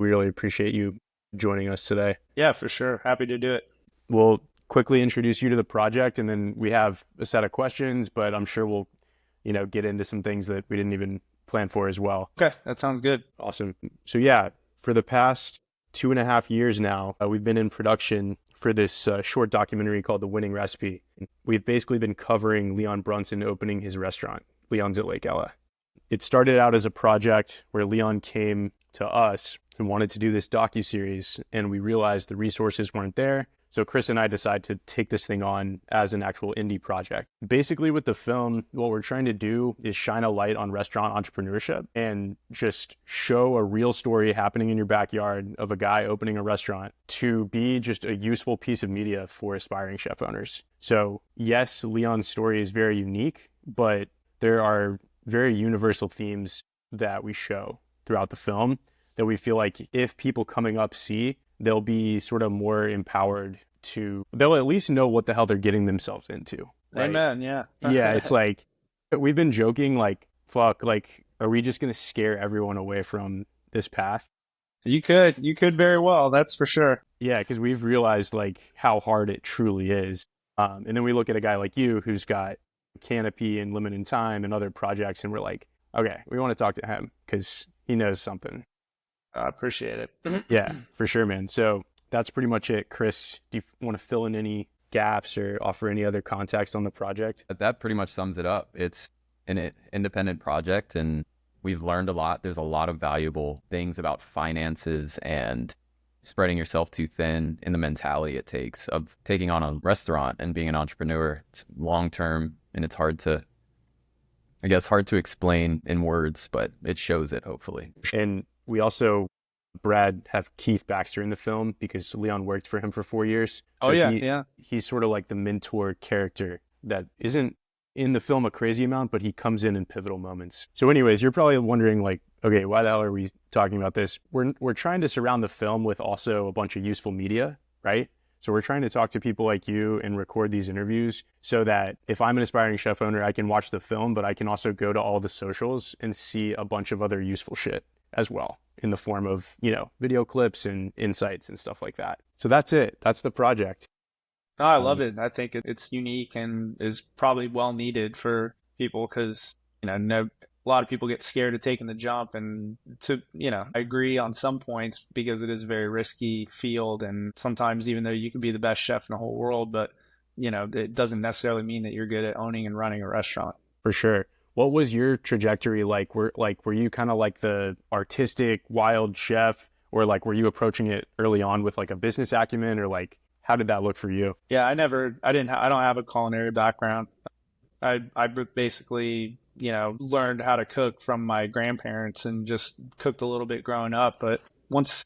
We really appreciate you joining us today. Yeah, for sure. Happy to do it. We'll quickly introduce you to the project, and then we have a set of questions, but I'm sure we'll, get into some things that we didn't even plan for as well. Okay, that sounds good. Awesome. So yeah, for the past 2.5 years now, we've been in production for this short documentary called The Winning Recipe. We've basically been covering Leon Brunson opening his restaurant, Leon's at Lake Ella. It started out as a project where Leon came to us and wanted to do this docuseries, and we realized the resources weren't there. So Chris and I decided to take this thing on as an actual indie project. Basically with the film, what we're trying to do is shine a light on restaurant entrepreneurship and just show a real story happening in your backyard of a guy opening a restaurant to be just a useful piece of media for aspiring chef owners. So yes, Leon's story is very unique, but there are very universal themes that we show throughout the film that we feel like if people coming up see, they'll be sort of more empowered they'll at least know what the hell they're getting themselves into. Right? Amen. Yeah. Yeah. It's like, we've been joking, like, fuck, like, are we just going to scare everyone away from this path? You could very well. That's for sure. Yeah. Cause we've realized like how hard it truly is. And then we look at a guy like you who's got Canopy and Limited Time and other projects, and we're like, okay, we want to talk to him because he knows something. I appreciate it. Yeah, for sure, man. So that's pretty much it. Chris, do you want to fill in any gaps or offer any other context on the project? That pretty much sums it up. It's an independent project, and we've learned a lot. There's a lot of valuable things about finances and spreading yourself too thin in the mentality it takes of taking on a restaurant and being an entrepreneur. It's long term, and it's hard to explain in words, but it shows it, hopefully. And we also, Brad, have Keith Baxter in the film because Leon worked for him for 4 years. So yeah. He's sort of like the mentor character that isn't in the film a crazy amount, but he comes in pivotal moments. So anyways, you're probably wondering like, okay, why the hell are we talking about this? We're trying to surround the film with also a bunch of useful media, right? So we're trying to talk to people like you and record these interviews so that if I'm an aspiring chef owner, I can watch the film, but I can also go to all the socials and see a bunch of other useful shit as well in the form of, video clips and insights and stuff like that. So that's it. That's the project. No, I love it. I think it's unique and is probably well needed for people because, a lot of people get scared of taking the jump, and I agree on some points because it is a very risky field. And sometimes even though you can be the best chef in the whole world, but it doesn't necessarily mean that you're good at owning and running a restaurant. For sure. What was your trajectory like? Were you kind of like the artistic wild chef, or like were you approaching it early on with like a business acumen, or like how did that look for you? Yeah, I don't have a culinary background. I basically, learned how to cook from my grandparents and just cooked a little bit growing up. But once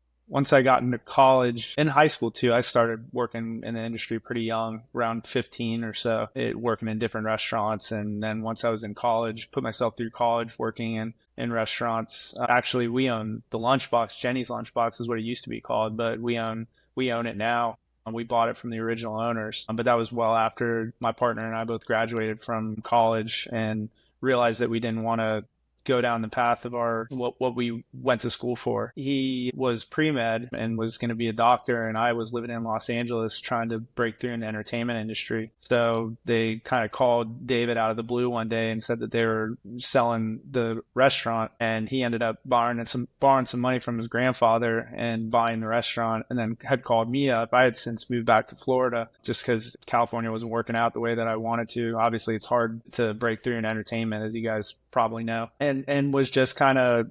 I got into college, in high school too, I started working in the industry pretty young, around 15 or so, working in different restaurants. And then once I was in college, put myself through college working in restaurants. Actually, we own the Lunchbox. Jenny's Lunchbox is what it used to be called, but we own it now. We bought it from the original owners, but that was well after my partner and I both graduated from college and realized that we didn't want to go down the path of what we went to school for. He was pre-med and was going to be a doctor, and I was living in Los Angeles trying to break through in the entertainment industry. So they kind of called David out of the blue one day and said that they were selling the restaurant, and he ended up borrowing some money from his grandfather and buying the restaurant, and then had called me up. I had since moved back to Florida just because California wasn't working out the way that I wanted to. Obviously, it's hard to break through in entertainment, as you guys probably know, and was just kind of,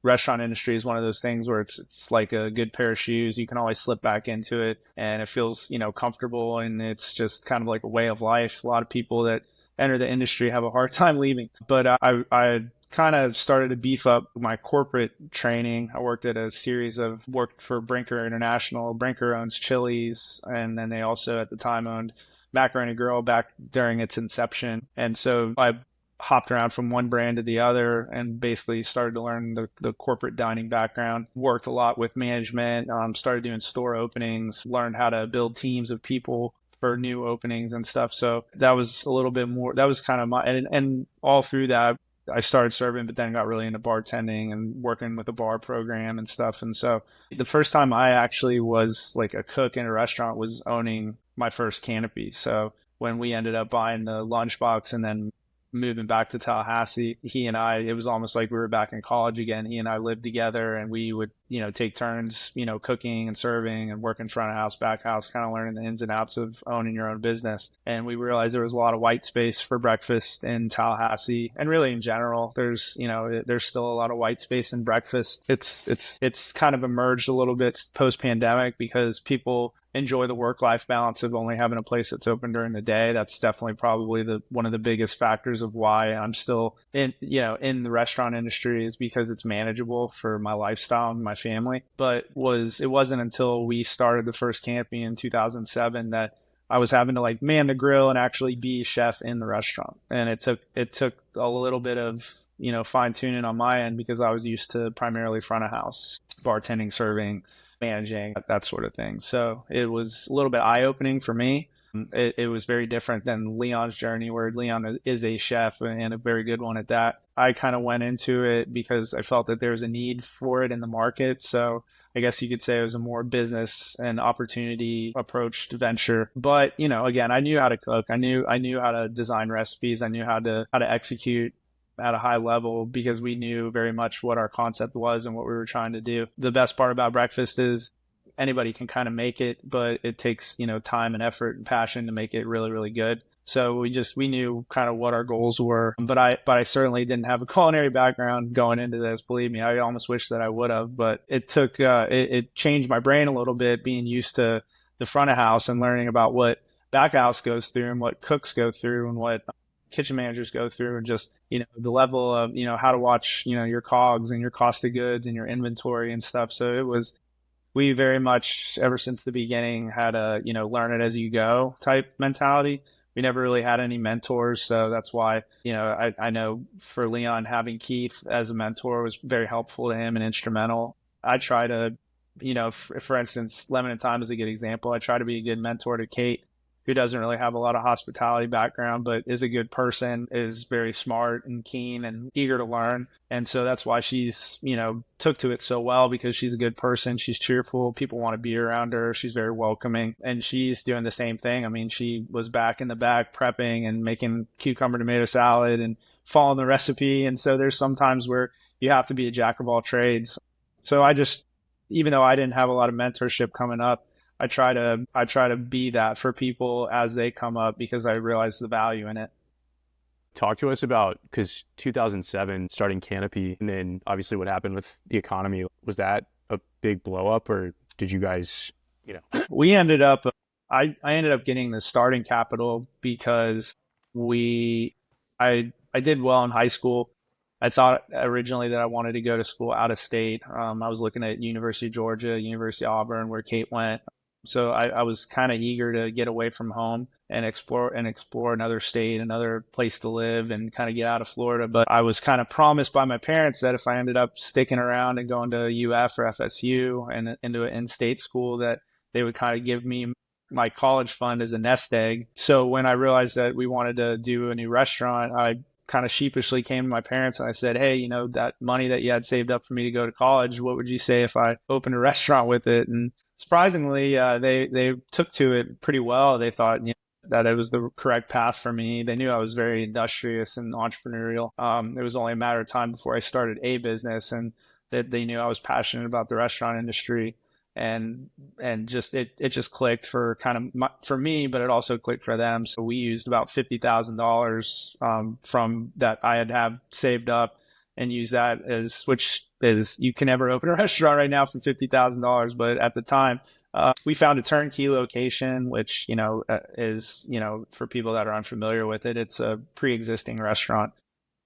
restaurant industry is one of those things where it's like a good pair of shoes. You can always slip back into it and it feels, comfortable, and it's just kind of like a way of life. A lot of people that enter the industry have a hard time leaving, but I kind of started to beef up my corporate training. I worked for Brinker International. Brinker owns Chili's, and then they also at the time owned Macaroni Grill back during its inception. And so I hopped around from one brand to the other and basically started to learn the corporate dining background. Worked a lot with management, started doing store openings, learned how to build teams of people for new openings and stuff. So that was a little bit more, that was kind of and all through that, I started serving, but then got really into bartending and working with the bar program and stuff. And so the first time I actually was like a cook in a restaurant was owning my first Canopy. So when we ended up buying the lunchbox and then moving back to Tallahassee, he and I, it was almost like we were back in college again. He and I lived together, and we would, take turns, cooking and serving and working front of house, back house, kind of learning the ins and outs of owning your own business. And we realized there was a lot of white space for breakfast in Tallahassee, and really in general. There's still a lot of white space in breakfast. It's kind of emerged a little bit post pandemic because people enjoy the work-life balance of only having a place that's open during the day. That's definitely probably one of the biggest factors of why I'm still in the restaurant industry, is because it's manageable for my lifestyle and my family. But it wasn't until we started the first Canopy in 2007 that I was having to man the grill and actually be chef in the restaurant. And it took a little bit of fine tuning on my end, because I was used to primarily front of house, bartending, serving, managing, that sort of thing. So it was a little bit eye-opening for me. It was very different than Leon's journey, where Leon is a chef and a very good one at that. I kind of went into it because I felt that there was a need for it in the market. So I guess you could say it was a more business and opportunity approached venture. But, again, I knew how to cook. I knew how to design recipes. I knew how to execute at a high level, because we knew very much what our concept was and what we were trying to do. The best part about breakfast is anybody can kind of make it, but it takes, time and effort and passion to make it really, really good. So we knew kind of what our goals were, but I certainly didn't have a culinary background going into this. Believe me, I almost wish that I would have, but it took, it changed my brain a little bit, being used to the front of house and learning about what back house goes through and what cooks go through and what kitchen managers go through, and just the level of how to watch your cogs and your cost of goods and your inventory and stuff. So we very much, ever since the beginning, had a learn it as you go type mentality. We never really had any mentors, so that's why I know for Leon, having Keith as a mentor was very helpful to him and instrumental. I try to for instance, Lemon and Thyme is a good example. I try to be a good mentor to Kate, who doesn't really have a lot of hospitality background, but is a good person, is very smart and keen and eager to learn. And so that's why she's, took to it so well, because she's a good person. She's cheerful. People want to be around her. She's very welcoming. And she's doing the same thing. I mean, she was back in the back prepping and making cucumber tomato salad and following the recipe. And so there's some times where you have to be a jack of all trades. So even though I didn't have a lot of mentorship coming up, I try to be that for people as they come up, because I realize the value in it. Talk to us about, because 2007 starting Canopy, and then obviously what happened with the economy. Was that a big blow up, or did you guys, We ended up, I ended up getting the starting capital because I did well in high school. I thought originally that I wanted to go to school out of state. I was looking at University of Georgia, University of Auburn, where Kate went. So I was kind of eager to get away from home and explore another state, another place to live, and kind of get out of Florida. But I was kind of promised by my parents that if I ended up sticking around and going to UF or FSU and into an in-state school, that they would kind of give me my college fund as a nest egg. So when I realized that we wanted to do a new restaurant, I kind of sheepishly came to my parents and I said, hey, that money that you had saved up for me to go to college, what would you say if I opened a restaurant with it? And surprisingly, they took to it pretty well. They thought that it was the correct path for me. They knew I was very industrious and entrepreneurial. It was only a matter of time before I started a business, and that they knew I was passionate about the restaurant industry. And just it just clicked for for me, but it also clicked for them. So we used about $50,000 from that I had saved up, and use that which is, you can never open a restaurant right now for $50,000. But at the time, we found a turnkey location, which, is, for people that are unfamiliar with it, it's a pre-existing restaurant.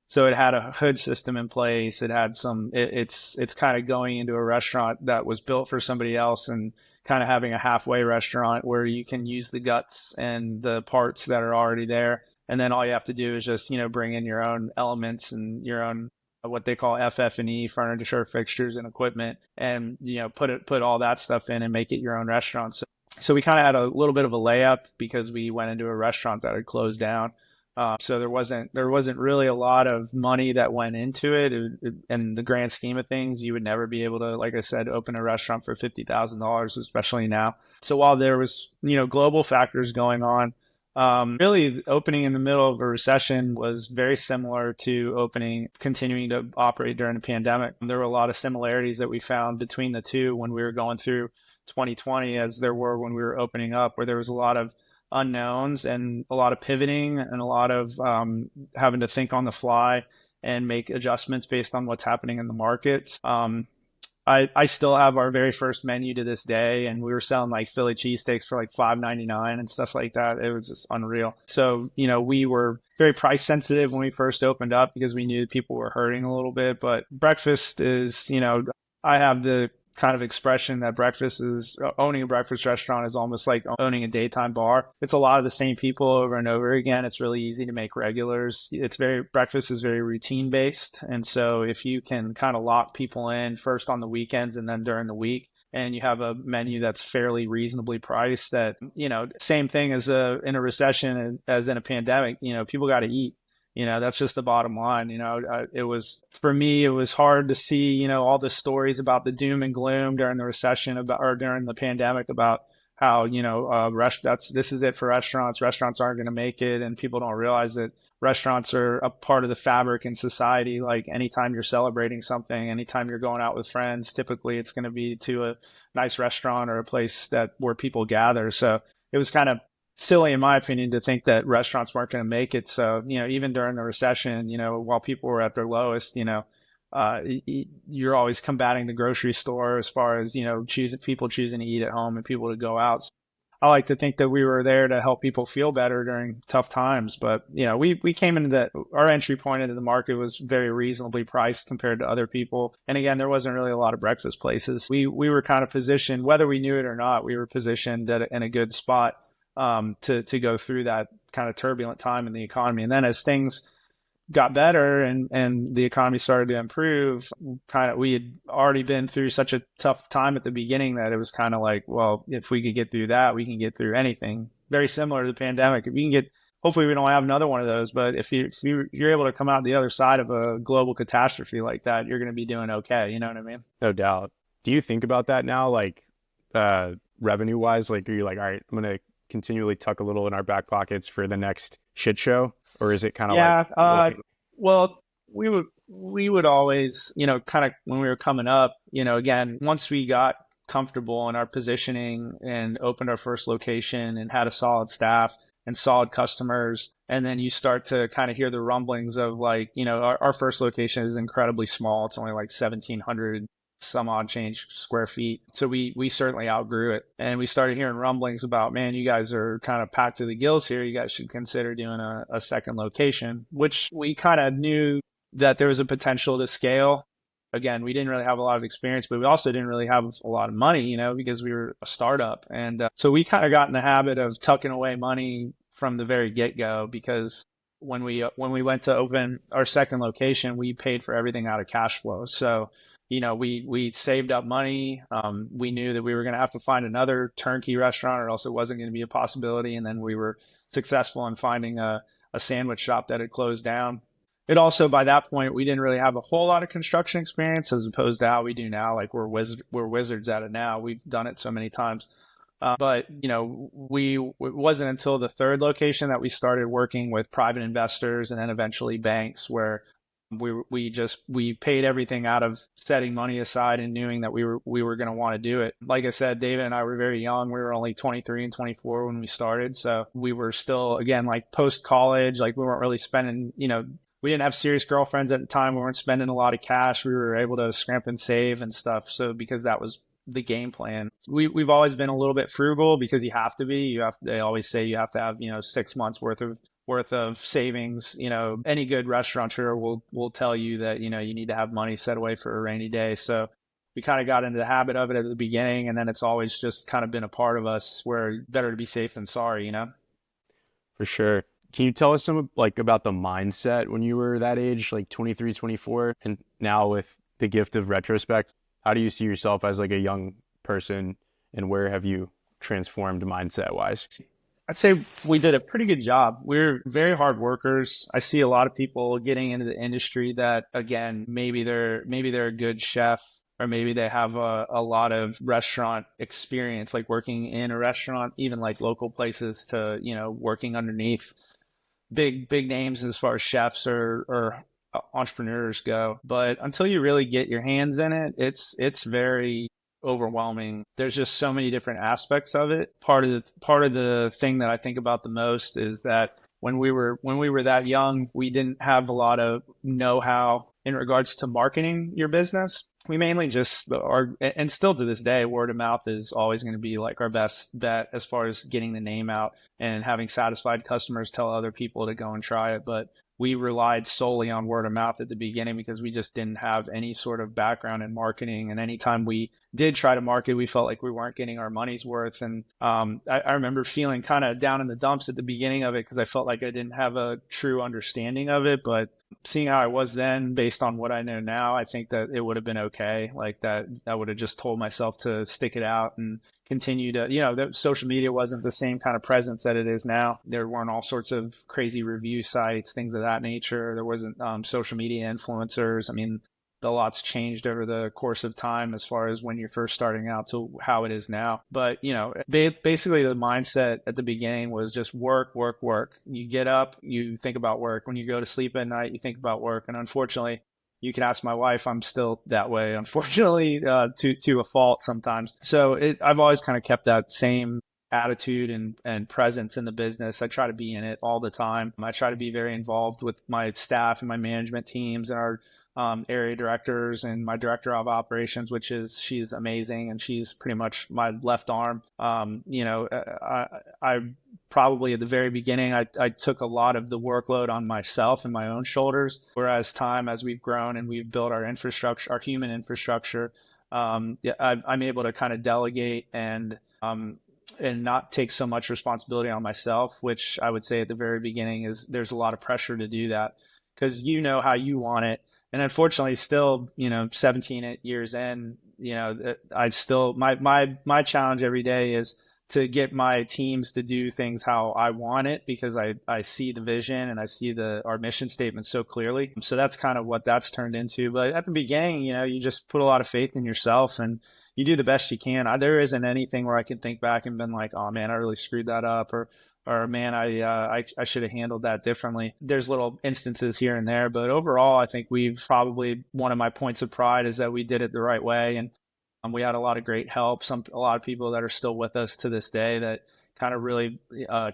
So it had a hood system in place. It had it's kind of going into a restaurant that was built for somebody else, and kind of having a halfway restaurant where you can use the guts and the parts that are already there. And then all you have to do is just, bring in your own elements and your own, what they call FF&E, furniture, fixtures, and equipment, and, put all that stuff in and make it your own restaurant. So we kind of had a little bit of a layup, because we went into a restaurant that had closed down. So there wasn't really a lot of money that went into it. In the grand scheme of things, you would never be able to, like I said, open a restaurant for $50,000, especially now. So while there was, global factors going on, really opening in the middle of a recession was very similar to continuing to operate during the pandemic. There were a lot of similarities that we found between the two when we were going through 2020, as there were when we were opening up, where there was a lot of unknowns and a lot of pivoting and a lot of having to think on the fly and make adjustments based on what's happening in the markets. I still have our very first menu to this day, and we were selling like Philly cheesesteaks for like $5.99 and stuff like that. It was just unreal. So, we were very price sensitive when we first opened up because we knew people were hurting a little bit. But breakfast is, I have the kind of expression that owning a breakfast restaurant is almost like owning a daytime bar. It's a lot of the same people over and over again. It's really easy to make regulars. Breakfast is very routine based. And so if you can kind of lock people in first on the weekends and then during the week, and you have a menu that's fairly reasonably priced, that, same thing as in a recession as in a pandemic, people got to eat. That's just the bottom line. For me, it was hard to see, all the stories about the doom and gloom during the recession or during the pandemic about how, this is it for restaurants. Restaurants aren't going to make it. And people don't realize that restaurants are a part of the fabric in society. Like anytime you're celebrating something, anytime you're going out with friends, typically it's going to be to a nice restaurant or a place where people gather. So it was kind of silly, in my opinion, to think that restaurants weren't going to make it. So, even during the recession, while people were at their lowest, you're always combating the grocery store as far as, people choosing to eat at home and people to go out. So I like to think that we were there to help people feel better during tough times. But, we came into our entry point into the market was very reasonably priced compared to other people. And again, there wasn't really a lot of breakfast places. We were kind of positioned, whether we knew it or not, we were positioned in a good spot to go through that kind of turbulent time in the economy. And then as things got better and the economy started to improve, we had already been through such a tough time at the beginning that it was kind of like, well, if we could get through that, we can get through anything. Very similar to the pandemic. If we can hopefully we don't have another one of those, but if you're able to come out the other side of a global catastrophe like that, you're going to be doing okay. You know what I mean? No doubt. Do you think about that now, like revenue wise? Like, are you like, all right, I'm going to continually tuck a little in our back pockets for the next shit show? Or is it kind of well, we would always, kind of when we were coming up, again, once we got comfortable in our positioning and opened our first location and had a solid staff and solid customers, and then you start to kind of hear the rumblings of like, our first location is incredibly small. It's only like 1,700 some odd change square feet. So we certainly outgrew it. And we started hearing rumblings about, man, you guys are kind of packed to the gills here. You guys should consider doing a second location, which we kind of knew that there was a potential to scale. Again, we didn't really have a lot of experience, but we also didn't really have a lot of money, because we were a startup. And so we kind of got in the habit of tucking away money from the very get-go, because when we went to open our second location, we paid for everything out of cash flow. So we saved up money. We knew that we were going to have to find another turnkey restaurant, or else it wasn't going to be a possibility. And then we were successful in finding a sandwich shop that had closed down. It also, by that point, we didn't really have a whole lot of construction experience as opposed to how we do now. Like we're wizards at it now. We've done it so many times. But it wasn't until the third location that we started working with private investors and then eventually banks, where we paid everything out of setting money aside and knowing that we were going to want to do it. Like I said, David and I were very young. We were only 23 and 24 when we started. So we were still, again, like post college, like we weren't really spending, we didn't have serious girlfriends at the time. We weren't spending a lot of cash. We were able to scrimp and save and stuff. So because that was the game plan. We've always been a little bit frugal because you have to be. They always say you have to have 6 months worth of savings. Any good restaurateur will tell you that you need to have money set away for a rainy day. So we kind of got into the habit of it at the beginning, and then it's always just kind of been a part of us, where better to be safe than sorry. For sure. Can you tell us some about the mindset when you were that age, like 23, 24, and now with the gift of retrospect? How do you see yourself as like a young person, and where have you transformed mindset wise? I'd say we did a pretty good job. We're very hard workers. I see a lot of people getting into the industry that, again, maybe they're a good chef, or maybe they have a lot of restaurant experience, like working in a restaurant, even like local places, to, working underneath big names as far as chefs or entrepreneurs go. But until you really get your hands in it, it's very overwhelming. There's just so many different aspects of it. Part of the thing that I think about the most is that when we were that young, we didn't have a lot of know-how in regards to marketing your business. We mainly just are, and still to this day, word of mouth is always going to be like our best bet as far as getting the name out and having satisfied customers tell other people to go and try it. But we relied solely on word of mouth at the beginning because we just didn't have any sort of background in marketing. And anytime we did try to market, we felt like we weren't getting our money's worth. And I remember feeling kind of down in the dumps at the beginning of it because I felt like I didn't have a true understanding of it. But seeing how I was then, based on what I know now, I think that it would have been okay. Like that, I would have just told myself to stick it out and continue to, social media wasn't the same kind of presence that it is now. There weren't all sorts of crazy review sites, things of that nature. There wasn't social media influencers. I mean, a lot's changed over the course of time as far as when you're first starting out to how it is now. But, basically the mindset at the beginning was just work, work, work. You get up, you think about work. When you go to sleep at night, you think about work. And unfortunately, you can ask my wife, I'm still that way, unfortunately, to a fault sometimes. So I've always kind of kept that same attitude and presence in the business. I try to be in it all the time. I try to be very involved with my staff and my management teams and our area directors and my director of operations, she's amazing, and she's pretty much my left arm. I probably at the very beginning, I took a lot of the workload on myself and my own shoulders. Whereas as we've grown and we've built our infrastructure, our human infrastructure, I'm able to kind of delegate and not take so much responsibility on myself, which I would say at the very beginning there's a lot of pressure to do that because you know how you want it. And unfortunately, still, 17 years in, I still, my challenge every day is to get my teams to do things how I want it, because I see the vision and I see our mission statement so clearly. So that's kind of what that's turned into. But at the beginning, you just put a lot of faith in yourself and you do the best you can. There isn't anything where I can think back and been like, oh man, I really screwed that up, or man, I should have handled that differently. There's little instances here and there, but overall, I think one of my points of pride is that we did it the right way. And we had a lot of great help. A lot of people that are still with us to this day that kind of really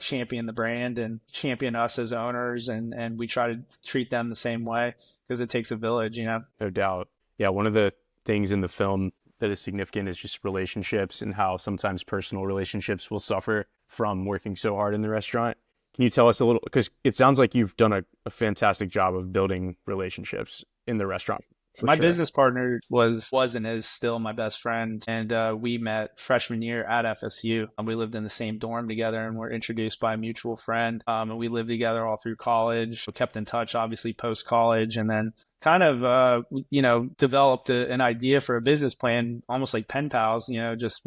champion the brand and champion us as owners. And we try to treat them the same way because it takes a village, No doubt. Yeah. One of the things in the film that is significant is just relationships and how sometimes personal relationships will suffer from working so hard in the restaurant. Can you tell us a little, because it sounds like you've done a fantastic job of building relationships in the restaurant. My business partner was and is still my best friend. And we met freshman year at FSU. We lived in the same dorm together and were introduced by a mutual friend. And we lived together all through college. We kept in touch, obviously, post-college. And then kind of, developed an idea for a business plan, almost like pen pals, just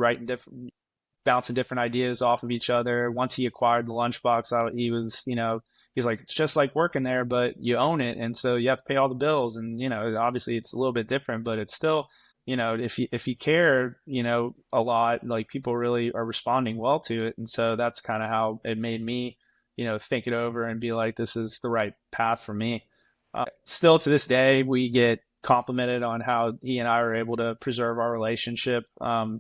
bouncing different ideas off of each other. Once he acquired the lunchbox, he's like, it's just like working there, but you own it. And so you have to pay all the bills. And, obviously it's a little bit different, but it's still, if you care, a lot, like people really are responding well to it. And so that's kind of how it made me, think it over and be like, this is the right path for me. Still to this day, we get complimented on how he and I are able to preserve our relationship.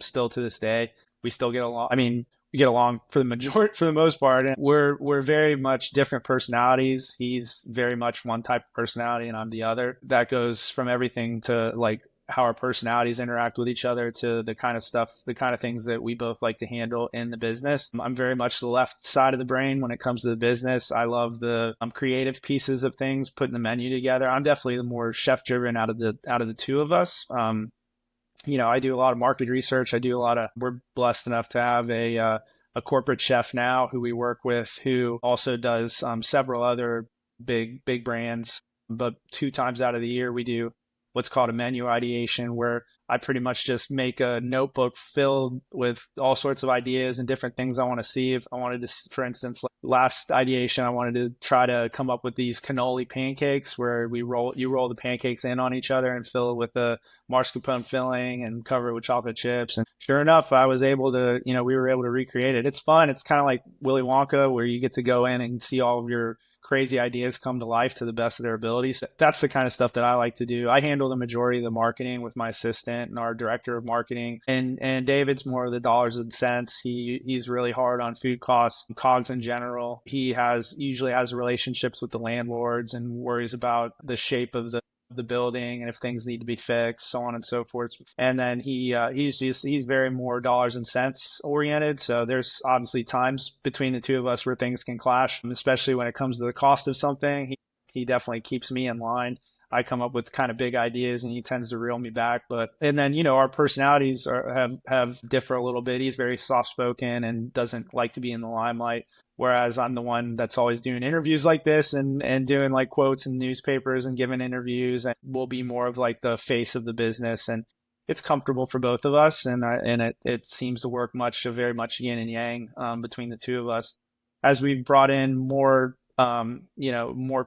Still to this day, we still get along. I mean, we get along for the most part. And we're very much different personalities. He's very much one type of personality and I'm the other. That goes from everything to like how our personalities interact with each other to the kind of things that we both like to handle in the business. I'm very much the left side of the brain when it comes to the business. I love the creative pieces of things, putting the menu together. I'm definitely the more chef driven out of the two of us. I do a lot of market research. We're blessed enough to have a corporate chef now who we work with, who also does several other big brands. But 2 times out of the year, we do what's called a menu ideation, where I pretty much just make a notebook filled with all sorts of ideas and different things I want to see. If I wanted to, for instance, like last ideation, I wanted to try to come up with these cannoli pancakes where you roll the pancakes in on each other and fill it with a mascarpone filling and cover it with chocolate chips. And sure enough, I was able to, we were able to recreate it. It's fun. It's kind of like Willy Wonka, where you get to go in and see all of your crazy ideas come to life to the best of their abilities. That's the kind of stuff that I like to do. I handle the majority of the marketing with my assistant and our director of marketing. And David's more of the dollars and cents. He's really hard on food costs, COGS in general. He usually has relationships with the landlords and worries about the shape of the building and if things need to be fixed, so on and so forth. And then he's very more dollars and cents oriented. So there's obviously times between the two of us where things can clash, especially when it comes to the cost of something. He definitely keeps me in line. I come up with kind of big ideas and he tends to reel me back. And then, our personalities have differ a little bit. He's very soft spoken and doesn't like to be in the limelight. Whereas I'm the one that's always doing interviews like this and doing like quotes in newspapers and giving interviews, and will be more of like the face of the business. And it's comfortable for both of us. And it seems to work very much yin and yang between the two of us. As we've brought in more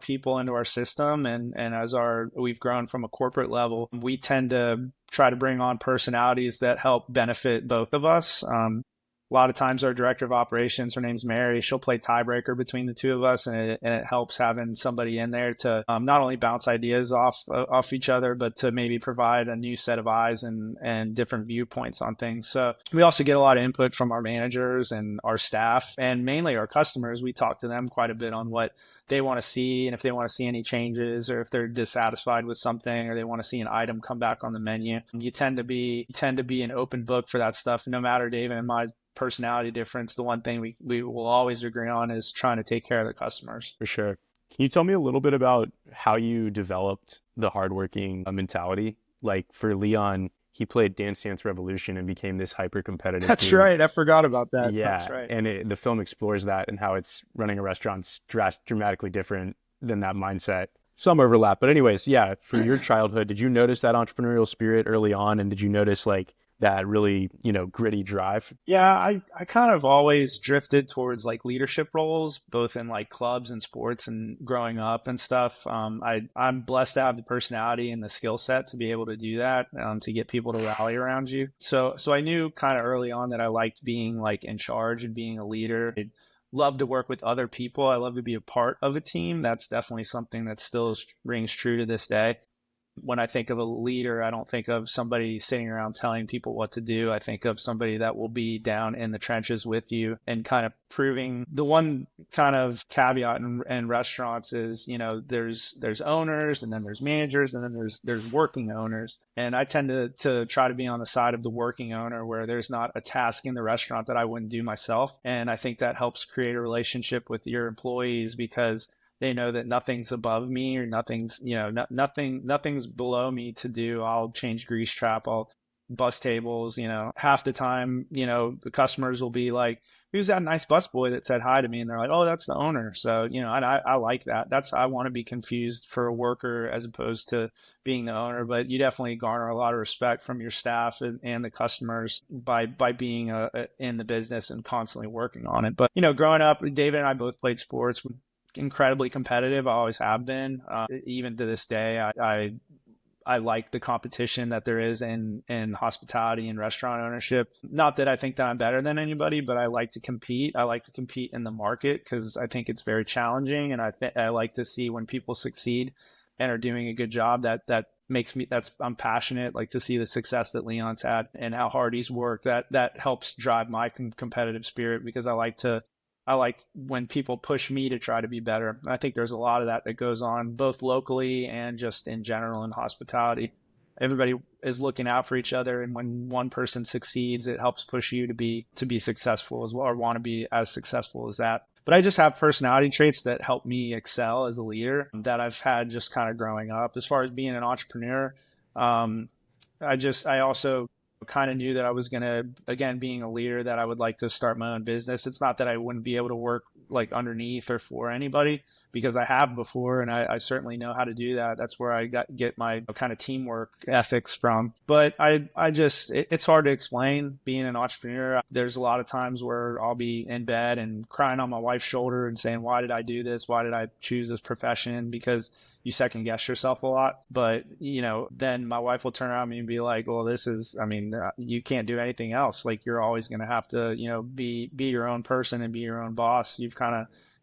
people into our system, and as we've grown from a corporate level, we tend to try to bring on personalities that help benefit both of us. A lot of times our director of operations, her name's Mary, she'll play tiebreaker between the two of us, and it helps having somebody in there to not only bounce ideas off each other, but to maybe provide a new set of eyes and different viewpoints on things. So we also get a lot of input from our managers and our staff, and mainly our customers. We talk to them quite a bit on what they want to see, and if they want to see any changes, or if they're dissatisfied with something, or they want to see an item come back on the menu. You tend to be an open book for that stuff. No matter David and my personality difference, the one thing we will always agree on is trying to take care of the customers. For sure. Can you tell me a little bit about how you developed the hardworking mentality? Like for Leon, he played Dance Dance Revolution and became this hyper competitive. That's right. I forgot about that. Yeah. That's right. And the film explores that and how it's running a restaurant's dramatically different than that mindset. Some overlap. But anyways, yeah, for your childhood, did you notice that entrepreneurial spirit early on? And did you notice like that really, gritty drive? Yeah, I kind of always drifted towards like leadership roles, both in like clubs and sports and growing up and stuff. I'm blessed to have the personality and the skill set to be able to do that, to get people to rally around you. So I knew kind of early on that I liked being like in charge and being a leader. I love to work with other people. I love to be a part of a team. That's definitely something that still rings true to this day. When I think of a leader, I don't think of somebody sitting around telling people what to do. I think of somebody that will be down in the trenches with you and kind of proving. The one kind of caveat in restaurants is, there's owners, and then there's managers, and then there's working owners. And I tend to try to be on the side of the working owner, where there's not a task in the restaurant that I wouldn't do myself. And I think that helps create a relationship with your employees, because they know that nothing's above me, or nothing's below me to do. I'll change grease trap. I'll bus tables. Half the time, the customers will be like, "Who's that nice busboy that said hi to me?" And they're like, "Oh, that's the owner." So, I like that. I want to be confused for a worker as opposed to being the owner. But you definitely garner a lot of respect from your staff and the customers by being in the business and constantly working on it. But, growing up, David and I both played sports. Incredibly competitive. I always have been. Even to this day, I like the competition that there is in hospitality and restaurant ownership. Not that I think that I'm better than anybody, but I like to compete. I like to compete in the market because I think it's very challenging, and I like to see when people succeed and are doing a good job. That makes me. I'm passionate. Like to see the success that Leon's had and how hard he's worked. That helps drive my competitive spirit, because I like when people push me to try to be better. I think there's a lot of that goes on both locally and just in general in hospitality. Everybody is looking out for each other, and when one person succeeds, it helps push you to be successful as well, or want to be as successful as that. But I just have personality traits that help me excel as a leader that I've had just kind of growing up. As far as being an entrepreneur, I also kind of knew that I was going to, again, being a leader, that I would like to start my own business. It's not that I wouldn't be able to work like underneath or for anybody, because I have before, and I certainly know how to do that. That's where I get my kind of teamwork ethics from. But it's hard to explain being an entrepreneur. There's a lot of times where I'll be in bed and crying on my wife's shoulder and saying, why did I do this? Why did I choose this profession? Because you second guess yourself a lot. But, then my wife will turn around me and be like, well, you can't do anything else. Like, you're always going to have to, be your own person and be your own boss.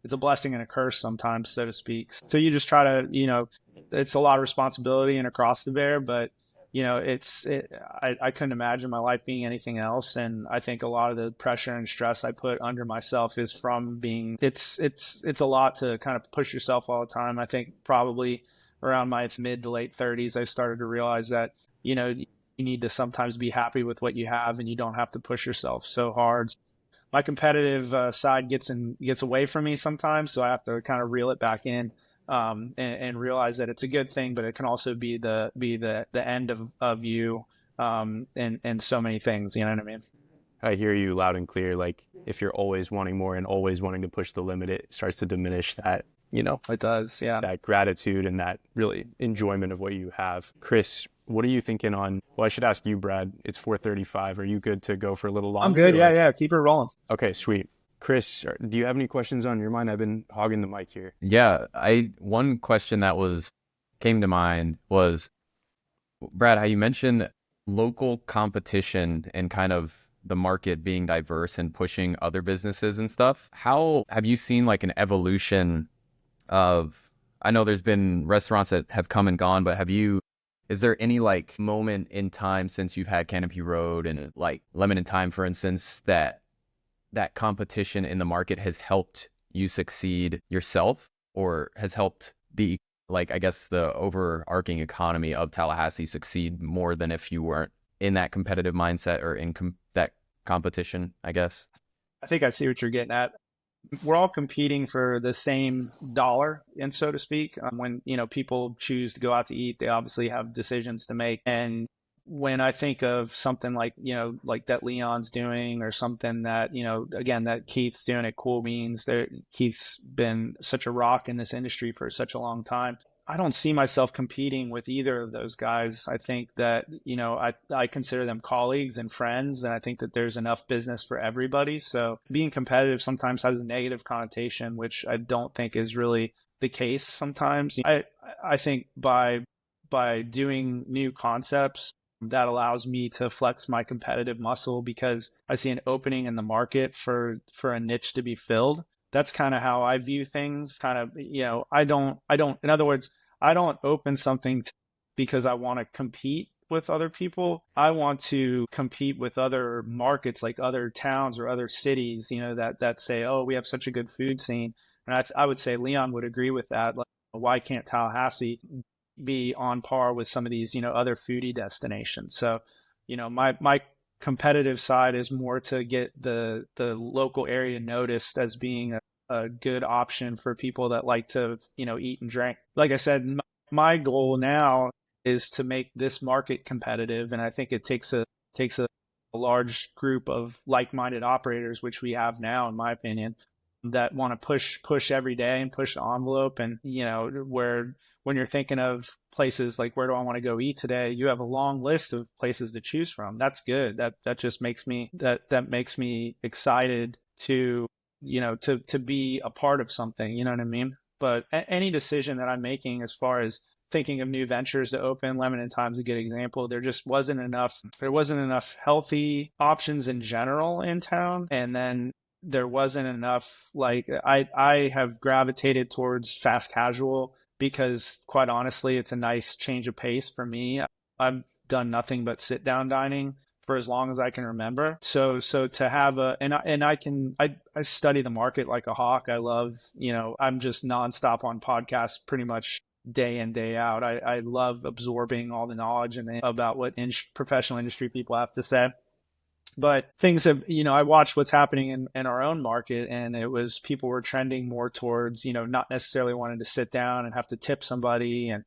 It's a blessing and a curse sometimes, so to speak. So you just try to, it's a lot of responsibility and a cross to bear, but I couldn't imagine my life being anything else. And I think a lot of the pressure and stress I put under myself is from it's a lot to kind of push yourself all the time. I think probably around my mid to late 30s, I started to realize that, you need to sometimes be happy with what you have, and you don't have to push yourself so hard. My competitive side gets away from me sometimes, so I have to kind of reel it back in, and realize that it's a good thing, but it can also be the end of you, and so many things. You know what I mean? I hear you loud and clear. Like, if you're always wanting more and always wanting to push the limit, it starts to diminish that, It does, yeah. that gratitude and that really enjoyment of what you have. Chris, what are you thinking on? Well, I should ask you, Brad. It's 4:35. Are you good to go for a little longer? I'm good. Yeah. Keep it rolling. Okay, sweet. Chris, do you have any questions on your mind? I've been hogging the mic here. Yeah, one question that came to mind was, Brad, how you mentioned local competition and kind of the market being diverse and pushing other businesses and stuff. How have you seen like an evolution of, I know there's been restaurants that have come and gone, but is there any like moment in time since you've had Canopy Road and like Lemon and Thyme, for instance, that competition in the market has helped you succeed yourself, or has helped the overarching economy of Tallahassee succeed more than if you weren't in that competitive mindset or in that competition, I guess? I think I see what you're getting at. We're all competing for the same dollar, and so to speak. When people choose to go out to eat, they obviously have decisions to make. And when I think of something like like that Leon's doing, or something that again that Keith's doing at Cool Beans, Keith's been such a rock in this industry for such a long time. I don't see myself competing with either of those guys. I think that, I consider them colleagues and friends, and I think that there's enough business for everybody. So being competitive sometimes has a negative connotation, which I don't think is really the case sometimes. I think by doing new concepts, that allows me to flex my competitive muscle, because I see an opening in the market for a niche to be filled. That's kind of how I view things. Kind of, in other words, I don't open something because I want to compete with other people. I want to compete with other markets, like other towns or other cities, that say, oh, we have such a good food scene. And I would say Leon would agree with that. Like, why can't Tallahassee be on par with some of these, other foodie destinations? So, my competitive side is more to get the local area noticed as being a good option for people that like to, eat and drink. Like I said, my goal now is to make this market competitive. And I think it takes a large group of like-minded operators, which we have now, in my opinion, that want to push every day and push the envelope. And, where when you're thinking of places like, where do I want to go eat today? You have a long list of places to choose from. That's good. That just makes me, that makes me excited to be a part of something, you know what I mean? But any decision that I'm making, as far as thinking of new ventures to open, Lemon and Thyme's a good example. There wasn't enough healthy options in general in town. And then there wasn't enough, like, I have gravitated towards fast casual because, quite honestly, it's a nice change of pace for me. I've done nothing but sit down dining for as long as I can remember. So to have I study the market like a hawk. I love, I'm just nonstop on podcasts pretty much day in, day out. I love absorbing all the knowledge about what professional industry people have to say. But things have, I watched what's happening in our own market, and people were trending more towards, not necessarily wanting to sit down and have to tip somebody, and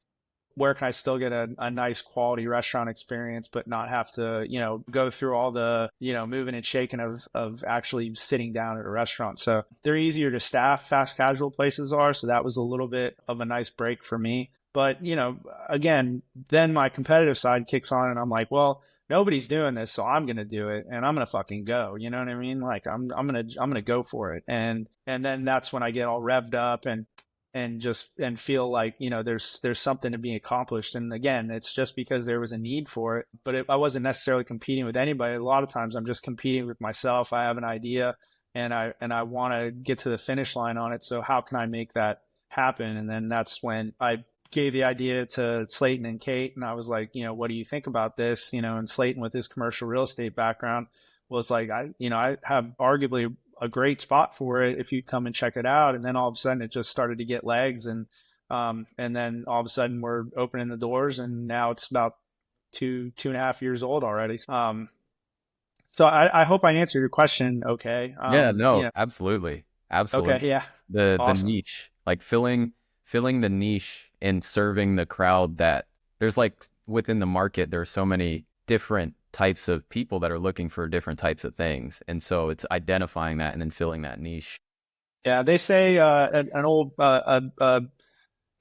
where can I still get a nice quality restaurant experience, but not have to, go through all the, moving and shaking of actually sitting down at a restaurant. So they're easier to staff, fast casual places are. So that was a little bit of a nice break for me. But, again, then my competitive side kicks on and I'm like, well, nobody's doing this, so I'm going to do it and I'm going to fucking go. You know what I mean? Like I'm going to go for it. And then that's when I get all revved up and feel like, there's something to be accomplished. And again, it's just because there was a need for it, but I wasn't necessarily competing with anybody. A lot of times I'm just competing with myself. I have an idea and I want to get to the finish line on it. So how can I make that happen? And then that's when I gave the idea to Slayton and Kate. And I was like, what do you think about this? And Slayton, with his commercial real estate background, was like, I have arguably a great spot for it if you come and check it out. And then all of a sudden it just started to get legs. And then all of a sudden we're opening the doors and now it's about 2.5 years old already. So I hope I answered your question. Okay. Absolutely. Absolutely. Okay. Yeah. The niche, like filling the niche and serving the crowd that there's like within the market, there's so many different types of people that are looking for different types of things. And so it's identifying that and then filling that niche. Yeah. They say an old kind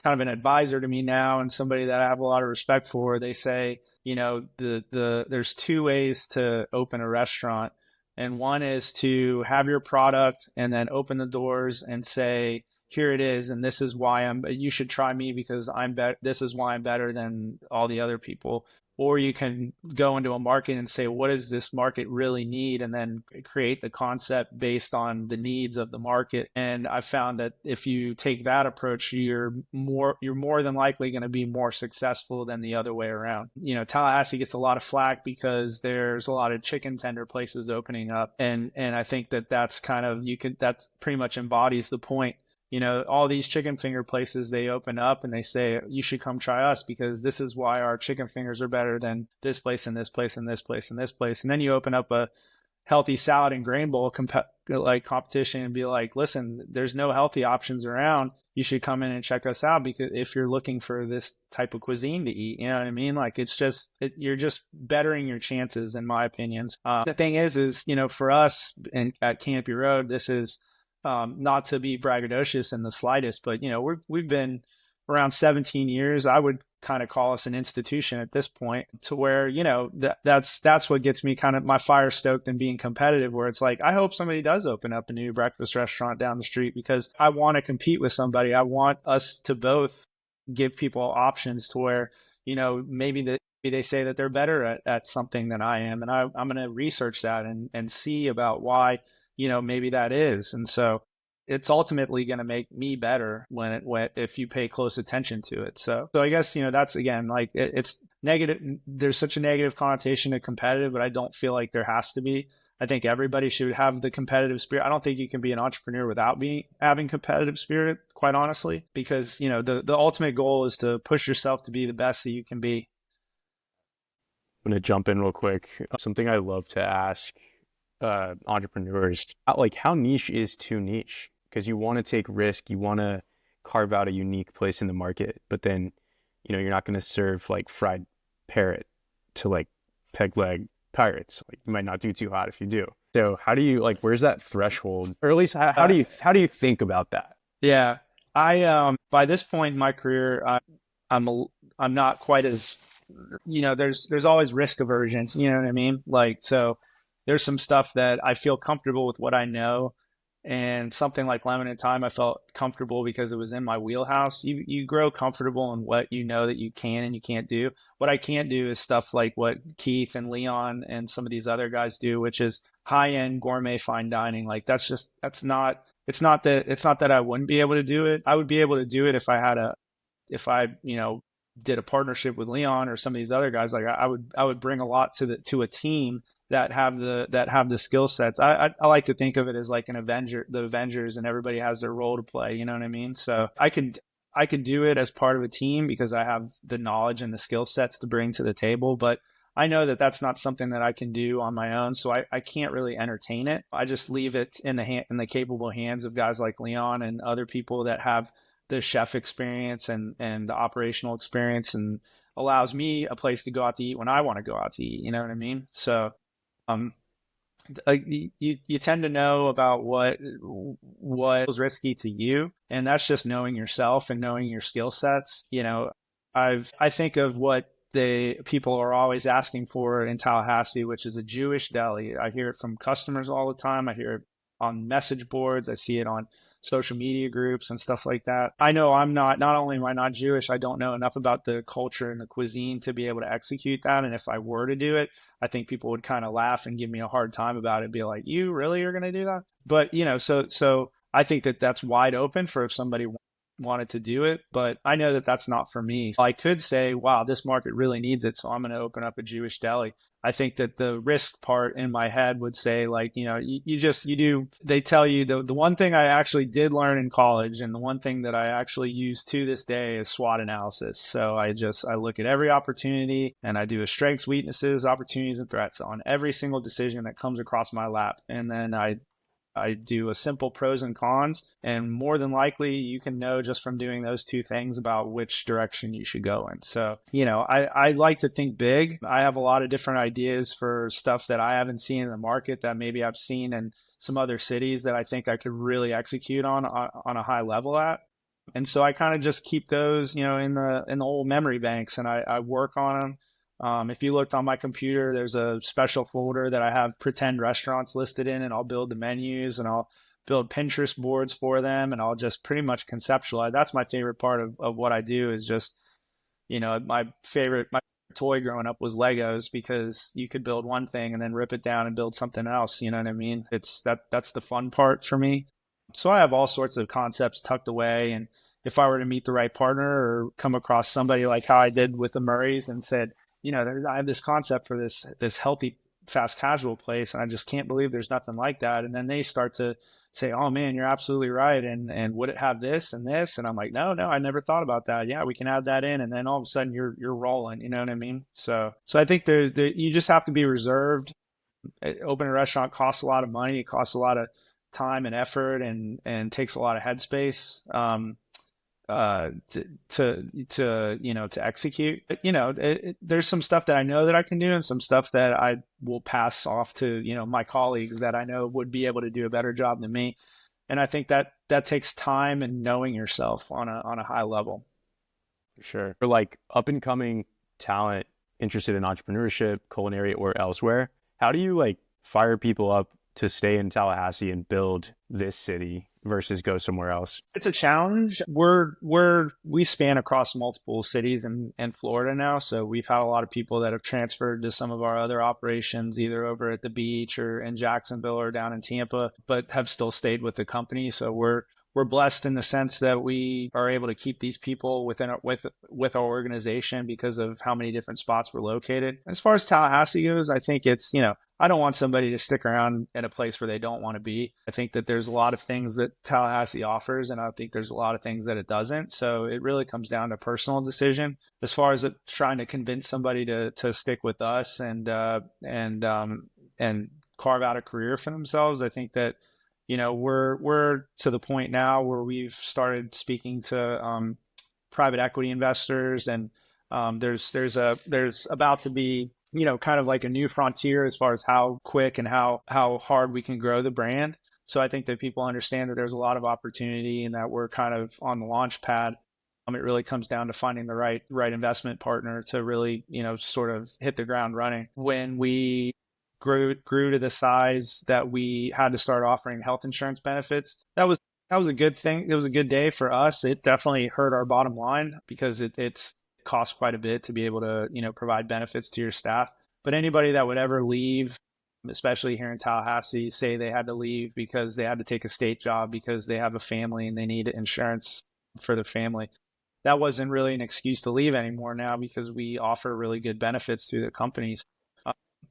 of an advisor to me now and somebody that I have a lot of respect for, they say, there's two ways to open a restaurant. And one is to have your product and then open the doors and say, here it is, and this is why you should try me because I'm better. This is why I'm better than all the other people. Or you can go into a market and say, what does this market really need? And then create the concept based on the needs of the market. And I found that if you take that approach, you're more than likely going to be more successful than the other way around. Tallahassee gets a lot of flack because there's a lot of chicken tender places opening up. And I think that's kind of, that pretty much embodies the point. All these chicken finger places, they open up and they say, you should come try us because this is why our chicken fingers are better than this place and this place and this place and this place. And then you open up a healthy salad and grain bowl competition and be like, listen, there's no healthy options around. You should come in and check us out because if you're looking for this type of cuisine to eat, you know what I mean? Like you're just bettering your chances, in my opinion. The thing is, for us at Canopy Road, this is, not to be braggadocious in the slightest, but we've been around 17 years. I would kind of call us an institution at this point, to where that's what gets me kind of my fire stoked and being competitive. Where it's like, I hope somebody does open up a new breakfast restaurant down the street because I want to compete with somebody. I want us to both give people options to where maybe they say that they're better at something than I am, and I'm going to research that and see about why. Maybe that is. And so it's ultimately going to make me better if you pay close attention to it. So I guess, that's again, like it's negative. There's such a negative connotation to competitive, but I don't feel like there has to be. I think everybody should have the competitive spirit. I don't think you can be an entrepreneur without having competitive spirit, quite honestly, because, the ultimate goal is to push yourself to be the best that you can be. I'm going to jump in real quick. Something I love to ask entrepreneurs, like, how niche is too niche? Because you want to take risk, you want to carve out a unique place in the market, but then you're not going to serve like fried parrot to like peg leg pirates. Like, you might not do too hot if you do. So how do you, like, where's that threshold, or at least how do you think about that? Yeah, I by this point in my career, I'm not quite as, there's always risk aversion, you know what I mean? Like, so there's some stuff that I feel comfortable with what I know, and something like Lemon and Thyme, I felt comfortable because it was in my wheelhouse. You grow comfortable in what you know that you can and you can't do. What I can't do is stuff like what Keith and Leon and some of these other guys do, which is high-end gourmet fine dining. Like, it's not that I wouldn't be able to do it. I would be able to do it if I did a partnership with Leon or some of these other guys. Like, I would bring a lot to a team that have the skill sets. I like to think of it as like the Avengers, and everybody has their role to play. You know what I mean? So I could do it as part of a team because I have the knowledge and the skill sets to bring to the table. But I know that that's not something that I can do on my own. So I can't really entertain it. I just leave it in the capable hands of guys like Leon and other people that have the chef experience and the operational experience, and allows me a place to go out to eat when I want to go out to eat. You know what I mean? So, um, you tend to know about what is risky to you, and that's just knowing yourself and knowing your skill sets. I think of what the people are always asking for in Tallahassee, which is a Jewish deli. I hear it from customers all the time. I hear it on message boards. I see it on social media groups and stuff like that. I know not only am I not Jewish, I don't know enough about the culture and the cuisine to be able to execute that. And if I were to do it, I think people would kind of laugh and give me a hard time about it, be like, you really are going to do that? But, so I think that that's wide open for if somebody wanted to do it, but I know that that's not for me. So I could say, wow, this market really needs it, so I'm going to open up a Jewish deli. I think that the risk part in my head would say, like, they tell you the one thing I actually did learn in college, and the one thing that I actually use to this day, is SWOT analysis. So I look at every opportunity, and I do a strengths, weaknesses, opportunities, and threats on every single decision that comes across my lap. And then I do a simple pros and cons, and more than likely you can know just from doing those two things about which direction you should go in. So, I like to think big. I have a lot of different ideas for stuff that I haven't seen in the market that maybe I've seen in some other cities that I think I could really execute on a high level at. And so I kind of just keep those, in the old memory banks, and I work on them. If you looked on my computer, there's a special folder that I have pretend restaurants listed in, and I'll build the menus, and I'll build Pinterest boards for them, and I'll just pretty much conceptualize. That's my favorite part of what I do, is just, my favorite toy growing up was Legos, because you could build one thing and then rip it down and build something else. You know what I mean? That's the fun part for me. So I have all sorts of concepts tucked away, and if I were to meet the right partner or come across somebody like how I did with the Murrays and said, I have this concept for this healthy fast casual place, and I just can't believe there's nothing like that. And then they start to say, oh man, you're absolutely right. And would it have this and this? And I'm like, no, I never thought about that. Yeah, we can add that in. And then all of a sudden you're rolling, you know what I mean? So I think you just have to be reserved. Opening a restaurant costs a lot of money. It costs a lot of time and effort, and takes a lot of headspace. To execute. There's some stuff that I know that I can do, and some stuff that I will pass off to, my colleagues that I know would be able to do a better job than me. And I think that takes time and knowing yourself on a high level. For sure. For like up and coming talent interested in entrepreneurship, culinary, or elsewhere, how do you like fire people up to stay in Tallahassee and build this city versus go somewhere else? It's a challenge. We span across multiple cities in Florida now. So we've had a lot of people that have transferred to some of our other operations, either over at the beach or in Jacksonville or down in Tampa, but have still stayed with the company. So we're blessed in the sense that we are able to keep these people with our organization because of how many different spots we're located. As far as Tallahassee goes, I think it's, I don't want somebody to stick around at a place where they don't want to be. I think that there's a lot of things that Tallahassee offers, and I think there's a lot of things that it doesn't. So it really comes down to personal decision. As far as trying to convince somebody to stick with us and carve out a career for themselves, I think that, we're to the point now where we've started speaking to private equity investors, and there's about to be, kind of like a new frontier as far as how quick and how hard we can grow the brand. So I think that people understand that there's a lot of opportunity and that we're kind of on the launch pad. It really comes down to finding the right investment partner to really, sort of hit the ground running. When we grew to the size that we had to start offering health insurance benefits, that was a good thing. It was a good day for us. It definitely hurt our bottom line because it's costs quite a bit to be able to, provide benefits to your staff. But anybody that would ever leave, especially here in Tallahassee, say they had to leave because they had to take a state job because they have a family and they need insurance for the family, that wasn't really an excuse to leave anymore now, because we offer really good benefits through the companies.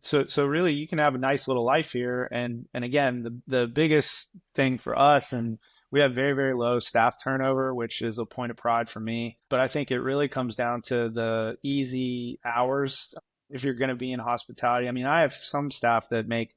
So really you can have a nice little life here. And again, the biggest thing for us, and we have very, very low staff turnover, which is a point of pride for me. But I think it really comes down to the easy hours if you're going to be in hospitality. I mean, I have some staff that make,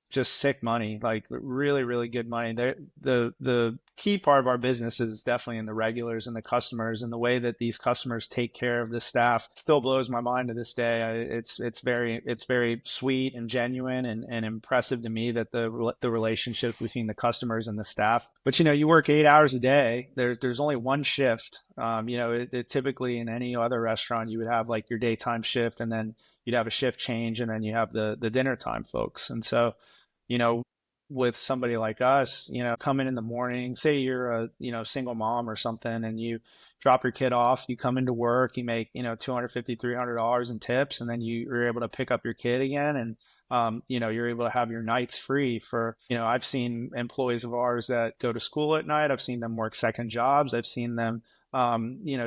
just sick money, like really, really good money. The key part of our business is definitely in the regulars and the customers, and the way that these customers take care of the staff still blows my mind to this day. It's very sweet and genuine and impressive to me that the relationship between the customers and the staff. But you work 8 hours a day. There's only one shift. It typically in any other restaurant you would have like your daytime shift, and then you'd have a shift change, and then you have the dinner time folks. And so, with somebody like us, come in the morning, say you're a, single mom or something, and you drop your kid off, you come into work, you make, $250, $300 in tips, and then you're able to pick up your kid again. And, you're able to have your nights free for, I've seen employees of ours that go to school at night. I've seen them work second jobs. I've seen them,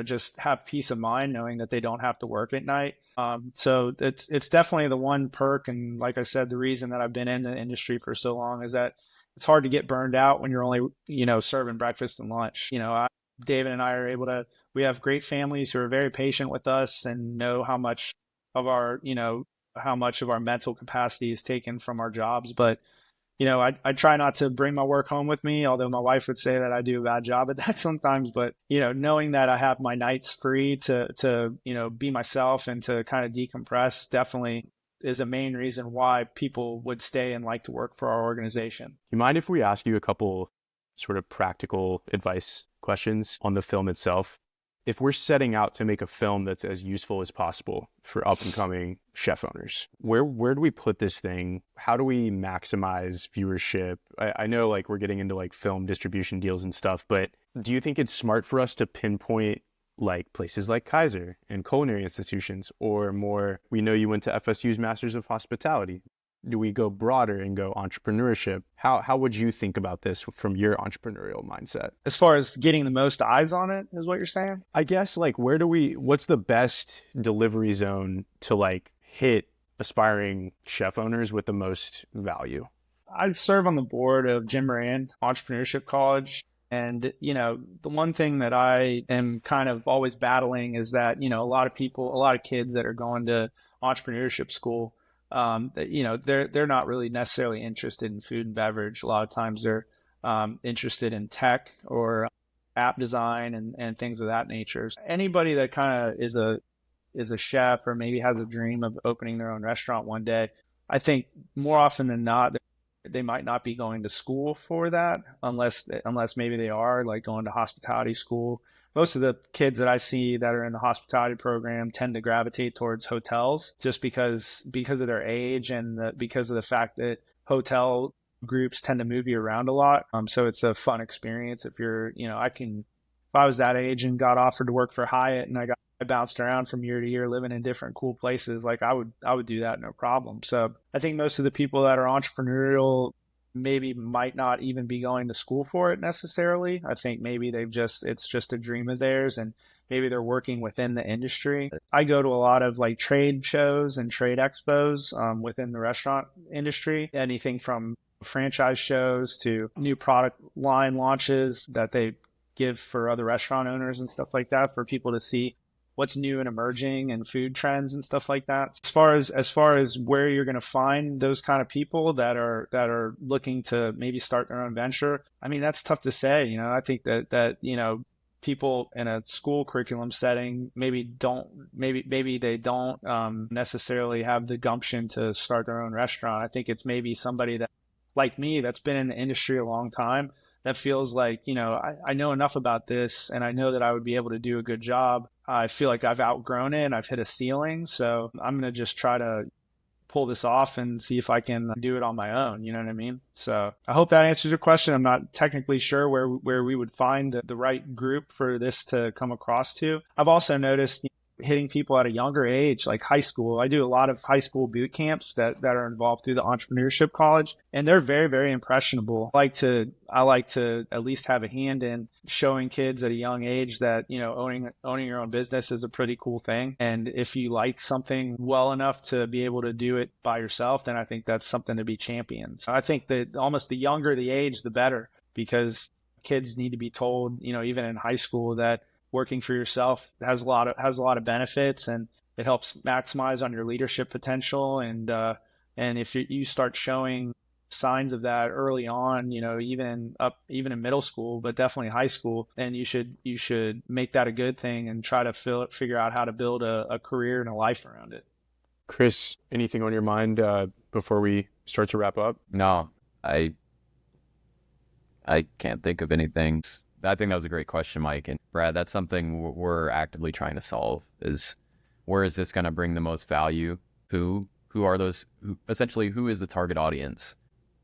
just have peace of mind knowing that they don't have to work at night. So it's definitely the one perk. And like I said, the reason that I've been in the industry for so long is that it's hard to get burned out when you're only, serving breakfast and lunch. David and I are able to, we have great families who are very patient with us and know how much of our mental capacity is taken from our jobs. But I try not to bring my work home with me, although my wife would say that I do a bad job at that sometimes. But, knowing that I have my nights free to be myself and to kind of decompress definitely is a main reason why people would stay and like to work for our organization. You mind if we ask you a couple sort of practical advice questions on the film itself? If we're setting out to make a film that's as useful as possible for up and coming chef owners, where do we put this thing? How do we maximize viewership? I know like we're getting into like film distribution deals and stuff, but do you think it's smart for us to pinpoint like places like Kaiser and culinary institutions, or more, we know you went to FSU's Masters of Hospitality? Do we go broader and go entrepreneurship? How would you think about this from your entrepreneurial mindset? As far as getting the most eyes on it is what you're saying? I guess like what's the best delivery zone to like hit aspiring chef owners with the most value? I serve on the board of Jim Moran Entrepreneurship College. And, the one thing that I am kind of always battling is that, a lot of kids that are going to entrepreneurship school, they're not really necessarily interested in food and beverage. A lot of times they're interested in tech or app design and things of that nature. Anybody that kind of is a chef or maybe has a dream of opening their own restaurant one day, I think more often than not, they might not be going to school for that unless maybe they are like going to hospitality school. Most of the kids that I see that are in the hospitality program tend to gravitate towards hotels just because of their age and because of the fact that hotel groups tend to move you around a lot. So it's a fun experience. If you're, if I was that age and got offered to work for Hyatt and I bounced around from year to year living in different cool places, like I would do that no problem. So I think most of the people that are entrepreneurial maybe might not even be going to school for it necessarily. I think maybe it's just a dream of theirs and maybe they're working within the industry. I go to a lot of like trade shows and trade expos within the restaurant industry, anything from franchise shows to new product line launches that they give for other restaurant owners and stuff like that for people to see what's new and emerging and food trends and stuff like that. As far as where you're going to find those kind of people that are looking to maybe start their own venture, I mean, that's tough to say. I think that people in a school curriculum setting maybe they don't necessarily have the gumption to start their own restaurant. I think it's maybe somebody that, like me, that's been in the industry a long time, that feels like, I know enough about this and I know that I would be able to do a good job. I feel like I've outgrown it and I've hit a ceiling. So I'm going to just try to pull this off and see if I can do it on my own. You know what I mean? So I hope that answers your question. I'm not technically sure where we would find the right group for this to come across to. I've also noticed hitting people at a younger age, like high school. I do a lot of high school boot camps that are involved through the entrepreneurship college, and they're very, very impressionable. I like to at least have a hand in showing kids at a young age that, owning your own business is a pretty cool thing. And if you like something well enough to be able to do it by yourself, then I think that's something to be championed. So I think that almost the younger the age, the better, because kids need to be told, even in high school, that working for yourself has a lot of benefits, and it helps maximize on your leadership potential. And if you start showing signs of that early on, even in middle school, but definitely high school. And you should make that a good thing and try to figure out how to build a career and a life around it. Chris, anything on your mind before we start to wrap up? No, I can't think of anything. I think that was a great question, Mike. And Brad, that's something we're actively trying to solve, is where is this going to bring the most value? Who are those, essentially, who is the target audience?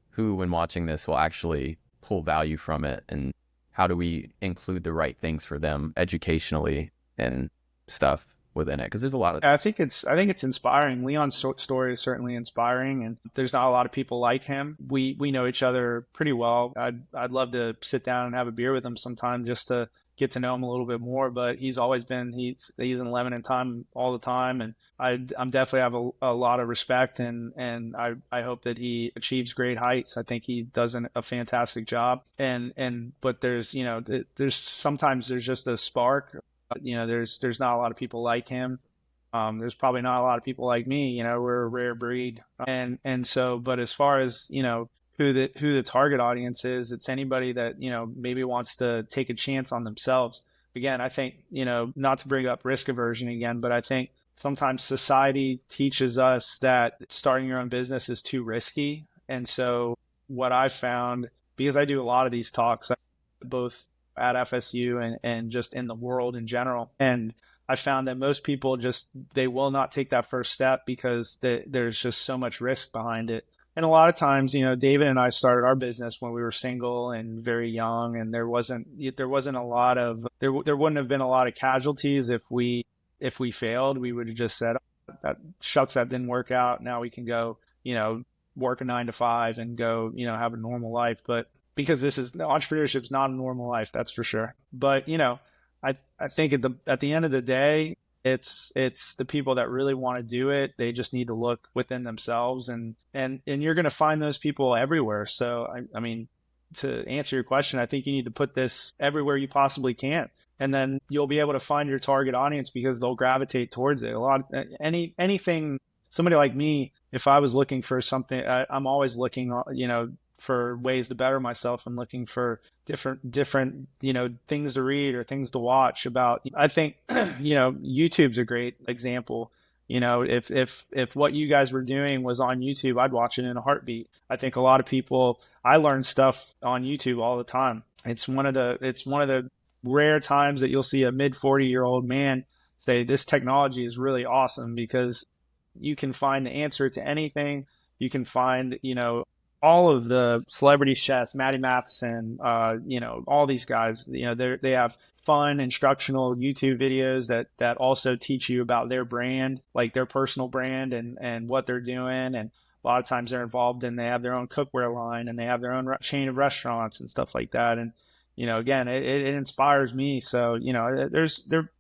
Who, when watching this, will actually pull value from it? And how do we include the right things for them educationally and stuff within it? Because there's a lot of... I think it's inspiring. Leon's story is certainly inspiring, and there's not a lot of people like him. We know each other pretty well. I'd love to sit down and have a beer with him sometime just to get to know him a little bit more. But he's always been he's in Lebanon time all the time, and I'm definitely have a lot of respect, and I hope that he achieves great heights. I think he does a fantastic job. But there's sometimes there's just a spark. There's not a lot of people like him. There's probably not a lot of people like me. We're a rare breed. And so, but as far as, who the target audience is, it's anybody that, maybe wants to take a chance on themselves. Again, I think, not to bring up risk aversion again, but I think sometimes society teaches us that starting your own business is too risky. And so what I've found, because I do a lot of these talks, both at FSU and just in the world in general. And I found that most people they will not take that first step because there's just so much risk behind it. And a lot of times, David and I started our business when we were single and very young, and there wasn't a lot of, there wouldn't have been a lot of casualties if we failed. We would have just said, that didn't work out. Now we can go, work a 9 to 5 and go, have a normal life. But because entrepreneurship is not a normal life, that's for sure. But, I think at the end of the day, it's the people that really want to do it. They just need to look within themselves, and you're going to find those people everywhere. So, I mean, to answer your question, I think you need to put this everywhere you possibly can. And then you'll be able to find your target audience because they'll gravitate towards it. Anything, somebody like me, if I was looking for something, I'm always looking, for ways to better myself and looking for different, things to read or things to watch about. I think, YouTube's a great example. If what you guys were doing was on YouTube, I'd watch it in a heartbeat. I think a lot of people, I learn stuff on YouTube all the time. It's one of the rare times that you'll see a mid 40-year-old man say this technology is really awesome, because you can find the answer to anything. You can find, all of the celebrity chefs, Matty Matheson, all these guys, they have fun instructional YouTube videos that also teach you about their brand, like their personal brand and what they're doing. And a lot of times they're involved and they have their own cookware line and they have their own chain of restaurants and stuff like that. And, again, it inspires me. So,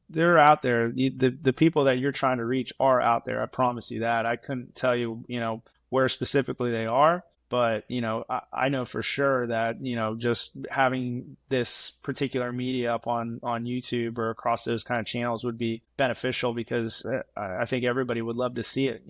they're out there. The people that you're trying to reach are out there. I promise you that. I couldn't tell you, where specifically they are. But, I know for sure that, just having this particular media up on YouTube or across those kind of channels would be beneficial, because I think everybody would love to see it,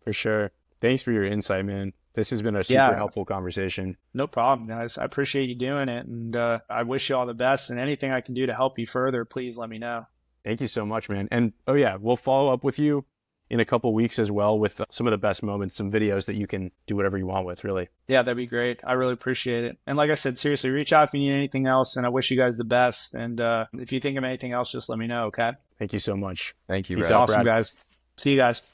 For sure. Thanks for your insight, man. This has been a super helpful conversation. No problem, guys. I appreciate you doing it. And I wish you all the best. And anything I can do to help you further, please let me know. Thank you so much, man. And we'll follow up with you in a couple weeks as well with some of the best moments, some videos that you can do whatever you want with, really. Yeah, that'd be great. I really appreciate it. And like I said, seriously, reach out if you need anything else, and I wish you guys the best. And if you think of anything else, just let me know, okay? Thank you so much. Thank you, Peace Brad. out, Awesome, Brad. guys. See you guys.